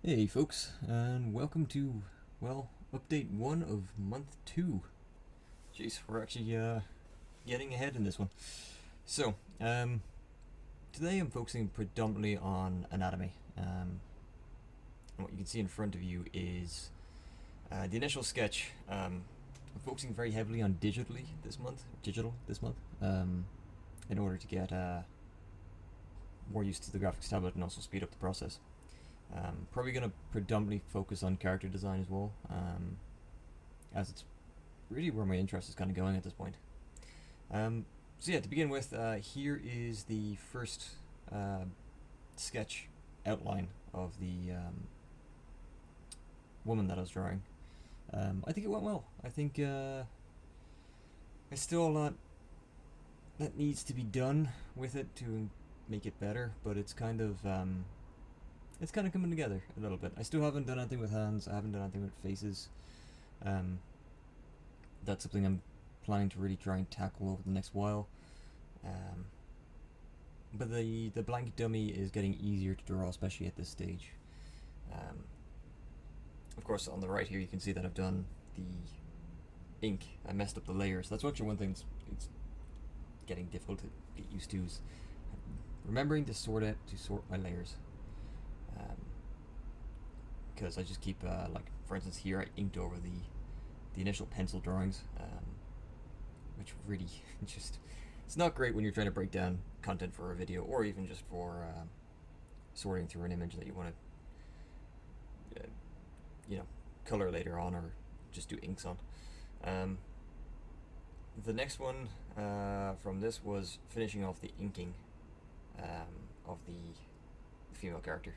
Hey folks, and welcome to, well, update 1 of month 2. Jeez, we're actually getting ahead in this one. So, today I'm focusing predominantly on anatomy. And what you can see in front of you is the initial sketch. I'm focusing very heavily on digital this month, in order to get more used to the graphics tablet and also speed up the process. Probably going to predominantly focus on character design as well, as it's really where my interest is kind of going at this point. So yeah, to begin with, here is the first sketch outline of the woman that I was drawing. I think it went well. I think there's still a lot that needs to be done with it to make it better, but it's kind of coming together a little bit. I still haven't done anything with hands. I haven't done anything with faces. That's something I'm planning to really try and tackle over the next while. But the blank dummy is getting easier to draw, especially at this stage. Of course, on the right here, you can see that I've done the ink. I messed up the layers. That's actually one thing it's getting difficult to get used to, is remembering to sort my layers. Because I just keep, like, for instance, here I inked over the initial pencil drawings, which really just, it's not great when you're trying to break down content for a video, or even just for sorting through an image that you want to, color later on, or just do inks on. The next one from this was finishing off the inking of the female character.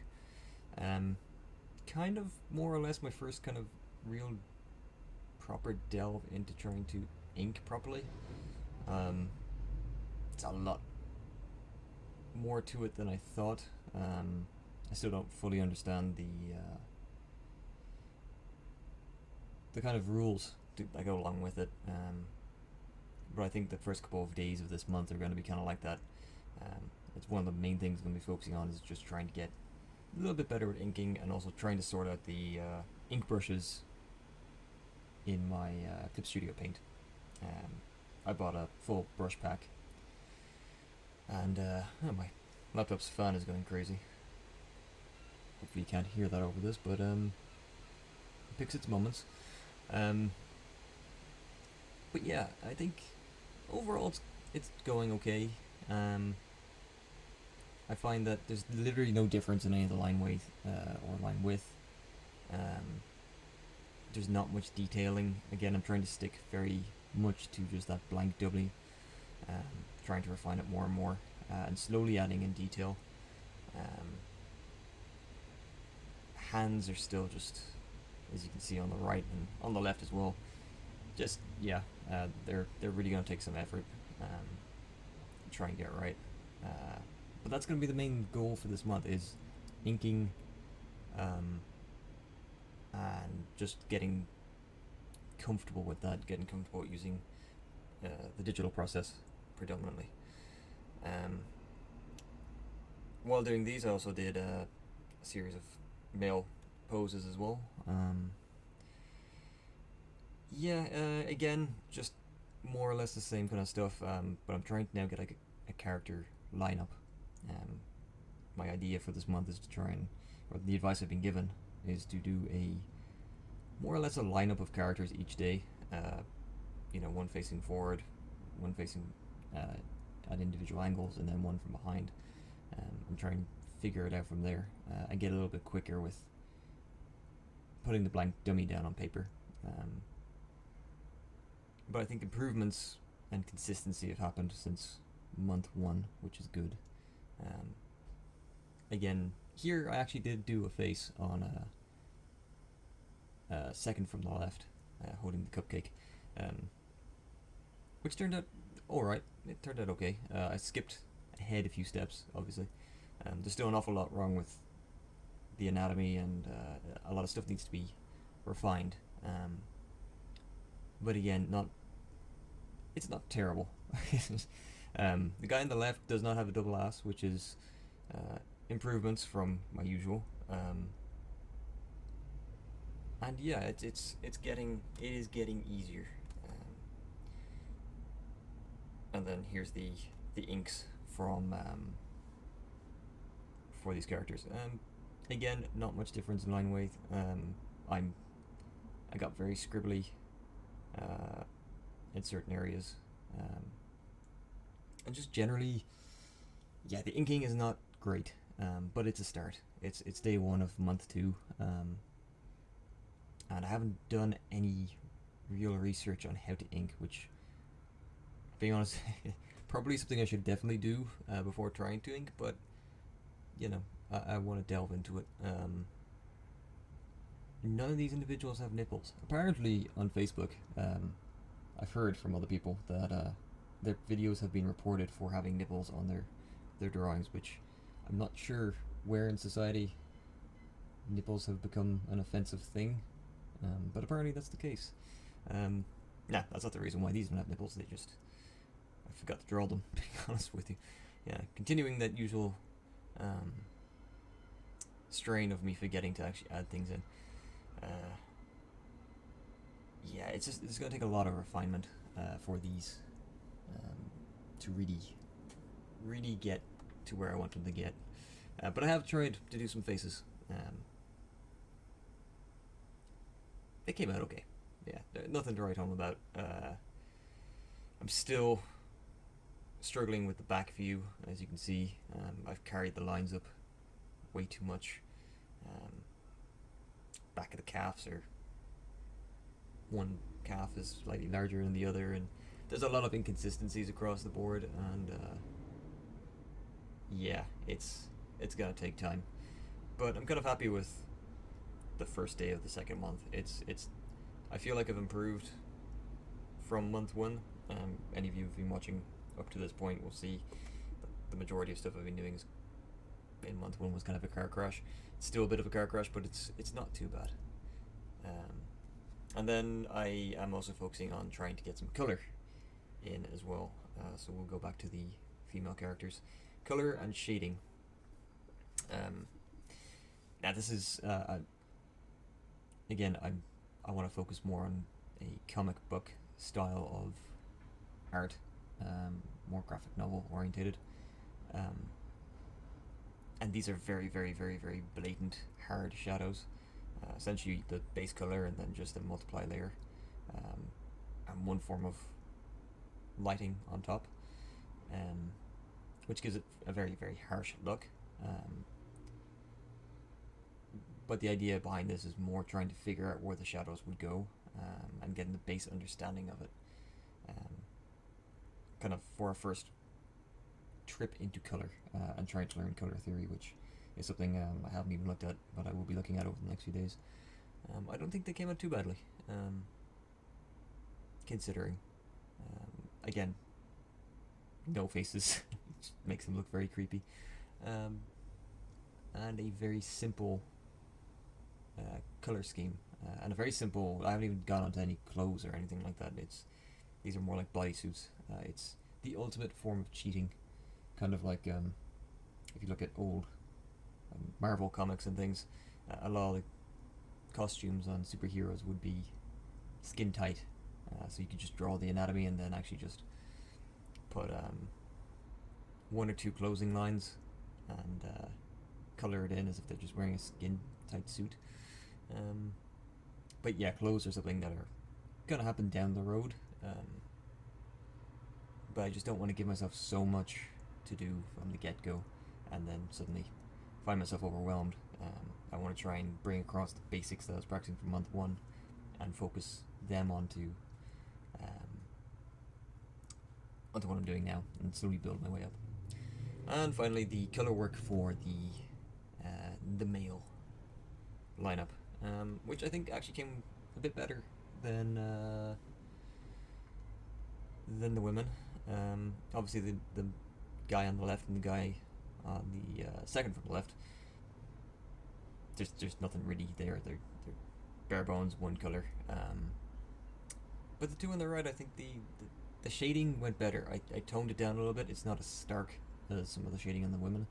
Kind of more or less my first kind of real proper delve into trying to ink properly. It's a lot more to it than I thought. I still don't fully understand the kind of rules that go along with it. But I think the first couple of days of this month are going to be kind of like that. It's one of the main things I'm going to be focusing on, is just trying to get a little bit better with inking, and also trying to sort out the ink brushes in my Clip Studio Paint. I bought a full brush pack, and my laptop's fan is going crazy. Hopefully you can't hear that over this, but it picks its moments. But yeah, I think overall it's going okay. I find that there's literally no difference in any of the line weight or line width. There's not much detailing. Again, I'm trying to stick very much to just that blank W, trying to refine it more and more, and slowly adding in detail. Hands are still just, as you can see on the right and on the left as well, just, yeah, they're really going to take some effort to try and get right. But that's going to be the main goal for this month, is inking, and just getting comfortable with that, getting comfortable with using the digital process predominantly. While doing these, I also did a series of male poses as well. Again, just more or less the same kind of stuff, but I'm trying to now get like a character lineup. My idea for this month is to try and, or the advice I've been given, is to do a more or less a lineup of characters each day. One facing forward, one facing at individual angles, and then one from behind. I'm trying to figure it out from there. I get a little bit quicker with putting the blank dummy down on paper. But I think improvements and consistency have happened since month 1, which is good. Again, here I actually did do a face on second from the left, holding the cupcake, which turned out alright. It turned out okay. I skipped ahead a few steps, obviously. There's still an awful lot wrong with the anatomy, and a lot of stuff needs to be refined. But again, it's not terrible. The guy on the left does not have a double ass, which is improvements from my usual. and yeah, it is getting easier. And then here's the inks from for these characters. Again, not much difference in line weight. I got very scribbly in certain areas, and just generally, yeah, the inking is not great, but it's a start. It's day one of month two, and I haven't done any real research on how to ink, which, being honest, probably something I should definitely do before trying to ink. But you know, I want to delve into it. None of these individuals have nipples. Apparently, on Facebook, I've heard from other people that their videos have been reported for having nipples on their drawings, which I'm not sure where in society nipples have become an offensive thing, but apparently that's the case. Nah, that's not the reason why these don't have nipples. I forgot to draw them, to be honest with you. Yeah, continuing that usual strain of me forgetting to actually add things in. Yeah, it's going to take a lot of refinement for these to really get to where I want them to get. But I have tried to do some faces. They came out okay. Yeah, nothing to write home about. I'm still struggling with the back view, as you can see. I've carried the lines up way too much. Back of the calves are, one calf is slightly larger than the other, and there's a lot of inconsistencies across the board, and yeah, it's gonna take time. But I'm kind of happy with the first day of the second month. I feel like I've improved from month one. Any of you who've been watching up to this point will see the majority of stuff I've been doing in month one was kind of a car crash. It's still a bit of a car crash, but it's not too bad. And then I am also focusing on trying to get some color in as well. So we'll go back to the female characters. Color and shading. Now this is again, I want to focus more on a comic book style of art, more graphic novel orientated. And these are very, very, very, very blatant, hard shadows. Essentially the base color and then just a multiply layer, and one form of lighting on top, which gives it a very, very harsh look. But the idea behind this is more trying to figure out where the shadows would go, and getting the base understanding of it. Kind of for a first trip into color, and trying to learn color theory, which is something I haven't even looked at, but I will be looking at over the next few days. I don't think they came out too badly, considering. Again, no faces, which makes them look very creepy, and a very simple color scheme, and a very simple. I haven't even gone onto any clothes or anything like that. These are more like bodysuits. It's the ultimate form of cheating, kind of like if you look at old Marvel comics and things, a lot of the costumes on superheroes would be skin tight, so you could just draw the anatomy and then actually just put one or two closing lines and color it in as if they're just wearing a skin tight suit. But yeah, clothes are something that are gonna happen down the road, but I just don't want to give myself so much to do from the get-go and then suddenly find myself overwhelmed. I want to try and bring across the basics that I was practicing from month one and focus them onto what I'm doing now and slowly build my way up. And finally, the color work for the male lineup, which I think actually came a bit better than the women. Obviously, the guy on the left and the guy on the second from the left, there's nothing really there. They're bare bones, one color. But the two on the right, I think the shading went better. I toned it down a little bit. It's not as stark as some of the shading on the women.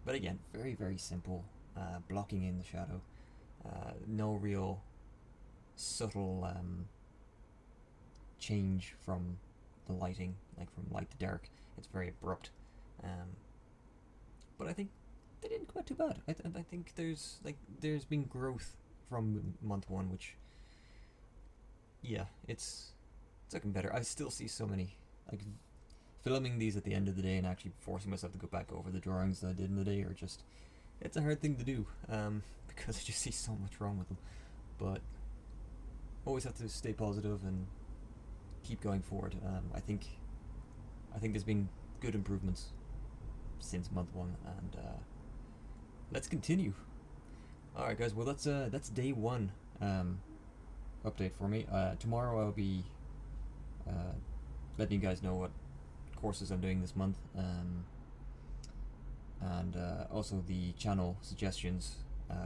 But again, very, very simple, blocking in the shadow. No real subtle change from the lighting, like from light to dark. It's very abrupt. But I think they didn't come out too bad. I think there's been growth from month one, which it's looking better. I still see so many, like, filming these at the end of the day and actually forcing myself to go back over the drawings that I did in the day are just, it's a hard thing to do, because I just see so much wrong with them. But always have to stay positive and keep going forward. I think there's been good improvements since month one, and let's continue. All right, guys. Well, that's day one update for me. Tomorrow I'll be letting you guys know what courses I'm doing this month, and also the channel suggestions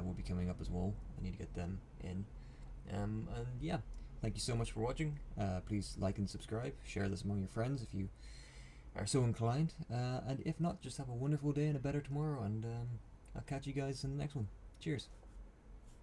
will be coming up as well. I need to get them in. And yeah, thank you so much for watching. Please like and subscribe. Share this among your friends if you are so inclined. And if not, just have a wonderful day and a better tomorrow. And I'll catch you guys in the next one. Cheers.